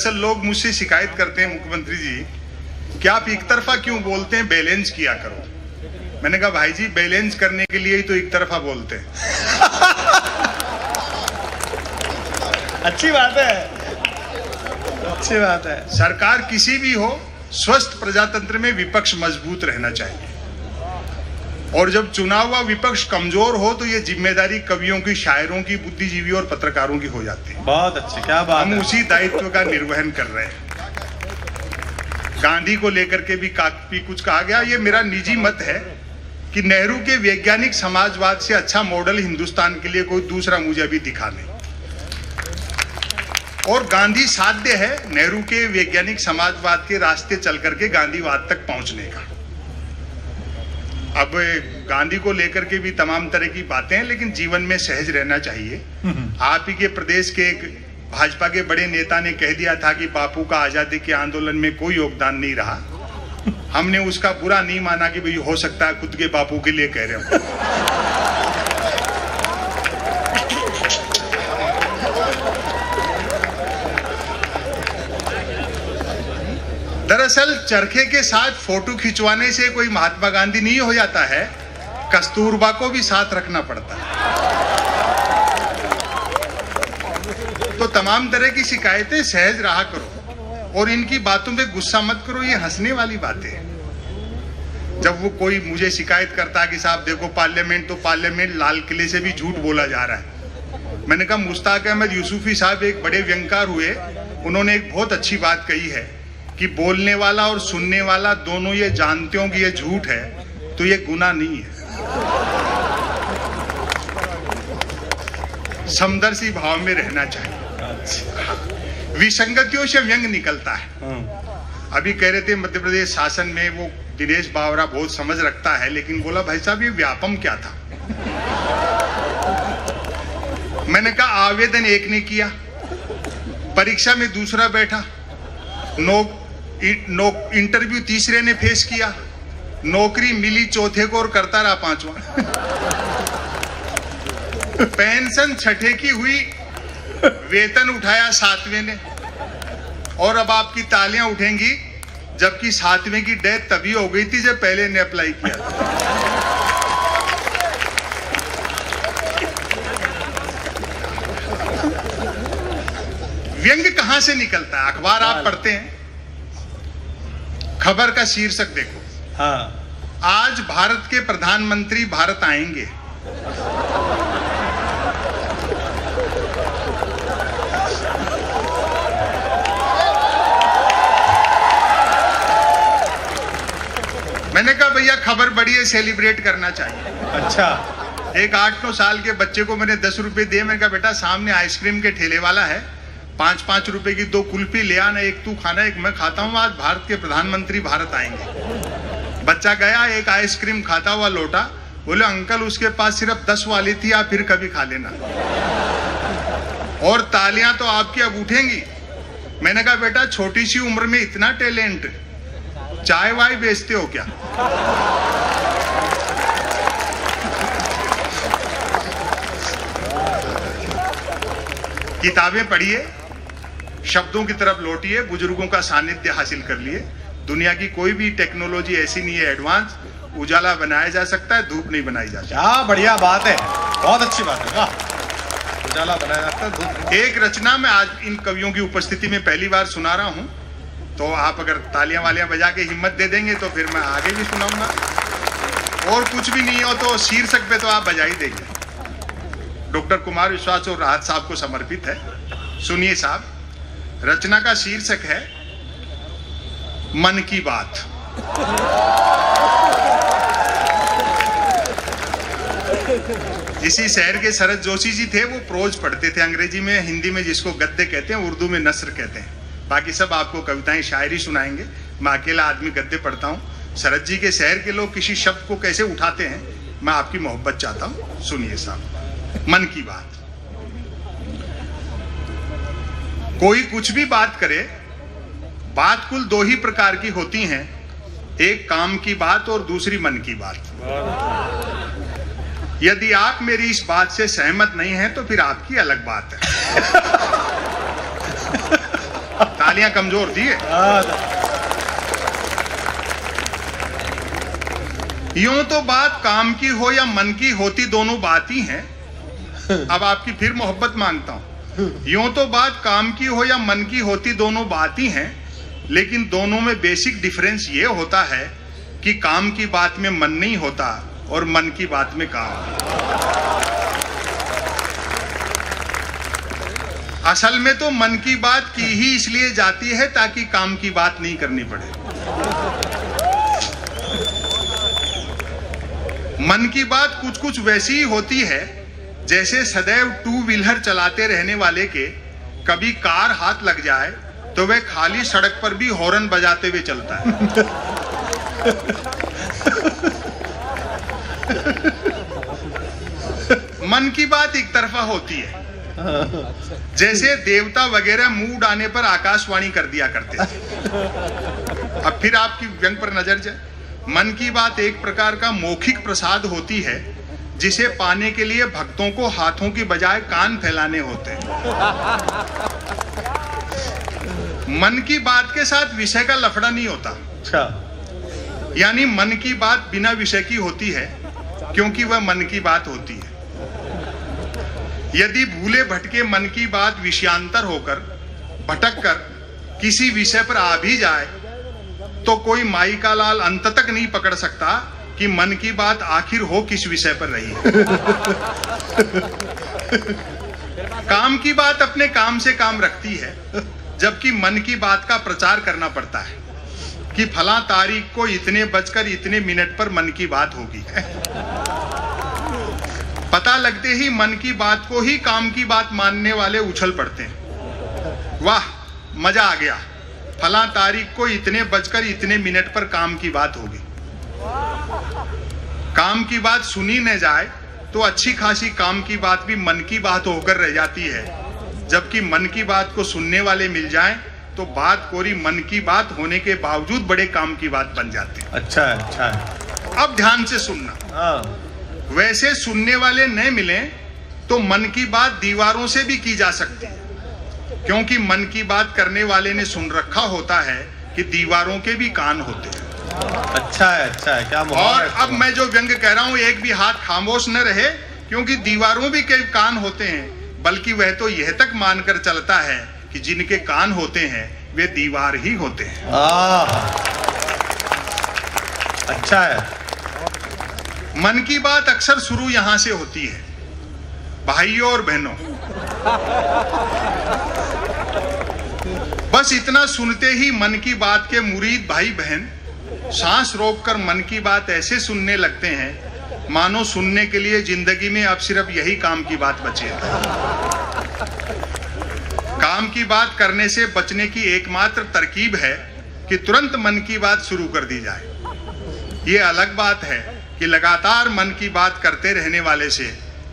दरअसल लोग मुझसे शिकायत करते हैं, मुख्यमंत्री जी कि आप एक तरफा क्यों बोलते हैं, बैलेंस किया करो। मैंने कहा भाई जी, बैलेंस करने के लिए ही तो एक तरफा बोलते हैं। अच्छी बात है, अच्छी बात है। सरकार किसी भी हो, स्वस्थ प्रजातंत्र में विपक्ष मजबूत रहना चाहिए, और जब चुना हुआ विपक्ष कमजोर हो तो ये जिम्मेदारी कवियों की, शायरों की, बुद्धिजीवियों और पत्रकारों की हो जाती है। बहुत अच्छी, क्या बात है। हम उसी दायित्व का निर्वहन कर रहे हैं। गांधी को लेकर के भी काफी कुछ कहा गया। ये मेरा निजी मत है कि नेहरू के वैज्ञानिक समाजवाद से अच्छा मॉडल हिंदुस्तान के लिए कोई दूसरा मुझे अभी दिखा नहीं, और गांधी साध्य है नेहरू के वैज्ञानिक समाजवाद के रास्ते चल करके गांधीवाद तक पहुंचने का। अब गांधी को लेकर के भी तमाम तरह की बातें हैं, लेकिन जीवन में सहज रहना चाहिए। आप ही के प्रदेश के एक भाजपा के बड़े नेता ने कह दिया था कि बापू का आजादी के आंदोलन में कोई योगदान नहीं रहा। हमने उसका बुरा नहीं माना कि भाई हो सकता है खुद के बापू के लिए कह रहे हो। दरअसल चरखे के साथ फोटो खिंचवाने से कोई महात्मा गांधी नहीं हो जाता है, कस्तूरबा को भी साथ रखना पड़ता है। तो तमाम तरह की शिकायतें सहज रहा करो और इनकी बातों पे गुस्सा मत करो, ये हंसने वाली बातें हैं। जब वो कोई मुझे शिकायत करता है कि साहब देखो पार्लियामेंट लाल किले से भी झूठ बोला जा रहा है। मैंने कहा मुश्ताक अहमद यूसुफी साहब एक बड़े व्यंगकार हुए, उन्होंने एक बहुत अच्छी बात कही है कि बोलने वाला और सुनने वाला दोनों ये जानते हो कि ये झूठ है तो ये गुनाह नहीं है। समदर्शी भाव में रहना चाहिए। विसंगतियों से व्यंग निकलता है। अभी कह रहे थे मध्य प्रदेश शासन में वो दिनेश बावरा बहुत समझ रखता है, लेकिन बोला भाई साहब ये व्यापम क्या था। मैंने कहा आवेदन एक ने किया, परीक्षा में दूसरा बैठा, इंटरव्यू तीसरे ने फेस किया, नौकरी मिली चौथे को और करता रहा पांचवा। पेंशन छठे की हुई, वेतन उठाया सातवें ने, और अब आपकी तालियां उठेंगी जबकि सातवें की डेथ तभी हो गई थी जब पहले ने अप्लाई किया था। व्यंग कहां से निकलता है? अखबार आप पढ़ते हैं, खबर का शीर्षक देखो, हाँ, आज भारत के प्रधानमंत्री भारत आएंगे। मैंने कहा भैया खबर बड़ी है, सेलिब्रेट करना चाहिए। अच्छा। एक 8-9 साल के बच्चे को मैंने 10 रुपए दिए। मैंने कहा बेटा सामने आइसक्रीम के ठेले वाला है, 5-5 रुपए की 2 कुल्फी ले आना, एक तू खाना एक मैं खाता हूँ, आज भारत के प्रधानमंत्री भारत आएंगे। बच्चा गया, एक आइसक्रीम खाता हुआ लौटा, बोले अंकल उसके पास सिर्फ 10 वाली थी, आप फिर कभी खा लेना। और तालियां तो आपकी अब उठेंगी। मैंने कहा बेटा छोटी सी उम्र में इतना टैलेंट, चाय वाय बेचते हो क्या? किताबें पढ़िए, शब्दों की तरफ लौटिए, बुजुर्गों का सानिध्य हासिल कर लिए। दुनिया की कोई भी टेक्नोलॉजी ऐसी नहीं है एडवांस, उजाला बनाया जा सकता है, धूप नहीं बनाई जा सकती। क्या बढ़िया बात है, बहुत अच्छी बात है, वाह। उजाला बनाया जाता है, धूप। एक रचना में आज इन कवियों की उपस्थिति में पहली बार सुना रहा हूं, तो आप अगर तालियां वालियां बजा के हिम्मत दे देंगे तो फिर मैं आगे भी सुनाऊंगा, और कुछ भी नहीं हो तो शीर्षक पे तो आप बजा ही देंगे। डॉक्टर कुमार विश्वास और राहत साहब को समर्पित है। सुनिए साहब, रचना का शीर्षक है मन की बात। इसी शहर के शरद जोशी जी थे, वो प्रोज पढ़ते थे अंग्रेजी में, हिंदी में जिसको गद्य कहते हैं, उर्दू में नस्र कहते हैं। बाकी सब आपको कविताएं शायरी सुनाएंगे, मैं अकेला आदमी गद्य पढ़ता हूँ। शरद जी के शहर के लोग किसी शब्द को कैसे उठाते हैं, मैं आपकी मोहब्बत चाहता हूँ। सुनिए साहब, मन की बात। कोई कुछ भी बात करे, बात कुल 2 ही प्रकार की होती हैं, एक काम की बात और दूसरी मन की बात। यदि आप मेरी इस बात से सहमत नहीं हैं तो फिर आपकी अलग बात है। तालियां कमजोर थी। यूं तो बात काम की हो या मन की होती दोनों बात ही हैं। अब आपकी फिर मोहब्बत मांगता हूं। यूं तो बात काम की हो या मन की होती दोनों बात ही हैं, लेकिन दोनों में बेसिक डिफरेंस ये होता है कि काम की बात में मन नहीं होता और मन की बात में काम। असल में तो मन की बात की ही इसलिए जाती है ताकि काम की बात नहीं करनी पड़े। मन की बात कुछ कुछ वैसी ही होती है जैसे सदैव टू व्हीलर चलाते रहने वाले के कभी कार हाथ लग जाए तो वह खाली सड़क पर भी हॉर्न बजाते हुए चलता है। मन की बात एक तरफा होती है, जैसे देवता वगैरह मूड आने पर आकाशवाणी कर दिया करते थे। अब फिर आपकी व्यंग पर नजर जाए। मन की बात एक प्रकार का मौखिक प्रसाद होती है जिसे पाने के लिए भक्तों को हाथों की बजाय कान फैलाने होते हैं। मन की बात के साथ विषय का लफड़ा नहीं होता। अच्छा, यानी मन की बात बिना विषय की होती है क्योंकि वह मन की बात होती है। यदि भूले भटके मन की बात विषयांतर होकर भटक कर किसी विषय पर आ भी जाए तो कोई माई का लाल अंत तक नहीं पकड़ सकता कि मन की बात आखिर हो किस विषय पर रही। काम की बात अपने काम से काम रखती है, जबकि मन की बात का प्रचार करना पड़ता है कि फला तारीख को इतने बजकर इतने मिनट पर मन की बात होगी। पता लगते ही मन की बात को ही काम की बात मानने वाले उछल पड़ते हैं। वाह, मजा आ गया, फला तारीख को इतने बजकर इतने मिनट पर काम की बात होगी। काम की बात सुनी न जाए तो अच्छी खासी काम की बात भी मन की बात होकर रह जाती है, जबकि मन की बात को सुनने वाले मिल जाएं तो बात कोरी मन की बात होने के बावजूद बड़े काम की बात बन जाती है। अच्छा है, अच्छा है। अब ध्यान से सुनना। हाँ, वैसे सुनने वाले न मिले तो मन की बात दीवारों से भी की जा सकती है, क्योंकि मन की बात करने वाले ने सुन रखा होता है कि दीवारों के भी कान होते हैं। अच्छा है, अच्छा है। क्या और अब मैं जो व्यंग कह रहा हूं एक भी हाथ खामोश न रहे, क्योंकि दीवारों भी कई कान होते हैं, बल्कि वह तो यह तक मानकर चलता है कि जिनके कान होते हैं वे दीवार ही होते हैं। अच्छा है। मन की बात अक्सर शुरू यहां से होती है। भाइयों और बहनों, बस इतना सुनते ही मन की बात के मुरीद भाई बहन सांस रोककर मन की बात ऐसे सुनने लगते हैं मानो सुनने के लिए जिंदगी में अब सिर्फ यही काम की बात बची है। काम की बात करने से बचने की एकमात्र तरकीब है कि तुरंत मन की बात शुरू कर दी जाए। ये अलग बात है कि लगातार मन की बात करते रहने वाले से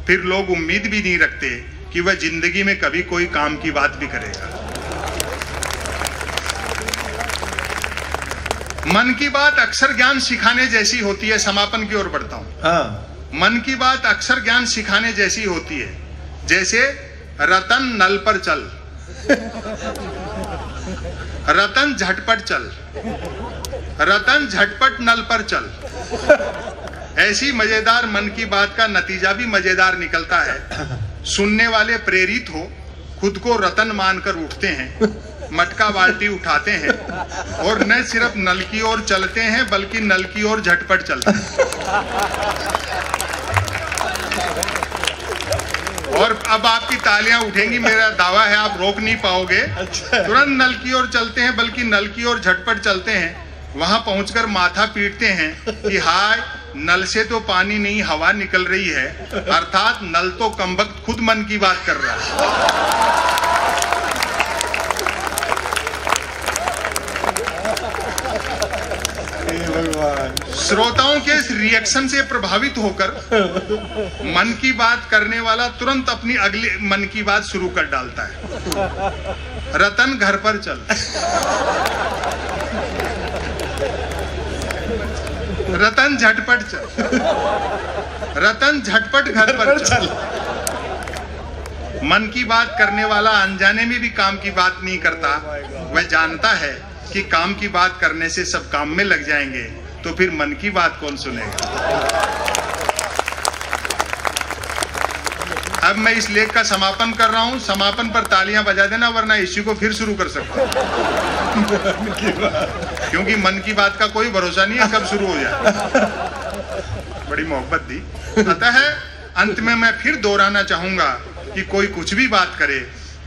फिर लोग उम्मीद भी नहीं रखते कि वह जिंदगी में कभी कोई काम की बात भी करेगा। मन की बात अक्सर ज्ञान सिखाने जैसी होती है। समापन की ओर बढ़ता हूं। हाँ। मन की बात अक्सर ज्ञान सिखाने जैसी होती है, जैसे रतन नल पर चल, रतन झटपट चल, रतन झटपट नल पर चल। ऐसी मजेदार मन की बात का नतीजा भी मजेदार निकलता है। सुनने वाले प्रेरित हो खुद को रतन मानकर उठते हैं, मटका बाल्टी उठाते हैं और न सिर्फ नल की ओर चलते हैं बल्कि नल की ओर झटपट चलते हैं। और अब आपकी तालियां उठेंगी, मेरा दावा है आप रोक नहीं पाओगे। तुरंत नल की ओर चलते हैं बल्कि नल की ओर झटपट चलते हैं। वहां पहुंचकर माथा पीटते हैं कि हाय, नल से तो पानी नहीं हवा निकल रही है, अर्थात नल तो कमबख्त खुद मन की बात कर रहा है। श्रोताओं के इस रिएक्शन से प्रभावित होकर मन की बात करने वाला तुरंत अपनी अगली मन की बात शुरू कर डालता है। रतन घर पर चल, रतन झटपट चल, रतन झटपट घर पर चल। मन की बात करने वाला अनजाने में भी काम की बात नहीं करता। वह जानता है कि काम की बात करने से सब काम में लग जाएंगे, तो फिर मन की बात कौन सुनेगा। अब मैं इस लेख का समापन कर रहा हूं। समापन पर तालियां बजा देना, वरना इश्यू को फिर शुरू कर सकता हूं। क्योंकि मन की बात का कोई भरोसा नहीं है कब शुरू हो जाए। बड़ी मोहब्बत दी। अतः अंत में मैं फिर दोहराना चाहूंगा कि कोई कुछ भी बात करे,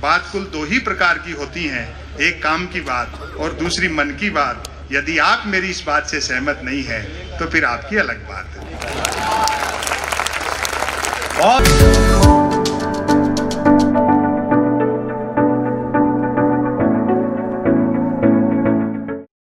बात कुल दो ही प्रकार की होती हैं, एक काम की बात और दूसरी मन की बात। यदि आप मेरी इस बात से सहमत नहीं है तो फिर आपकी अलग बात है। बहुत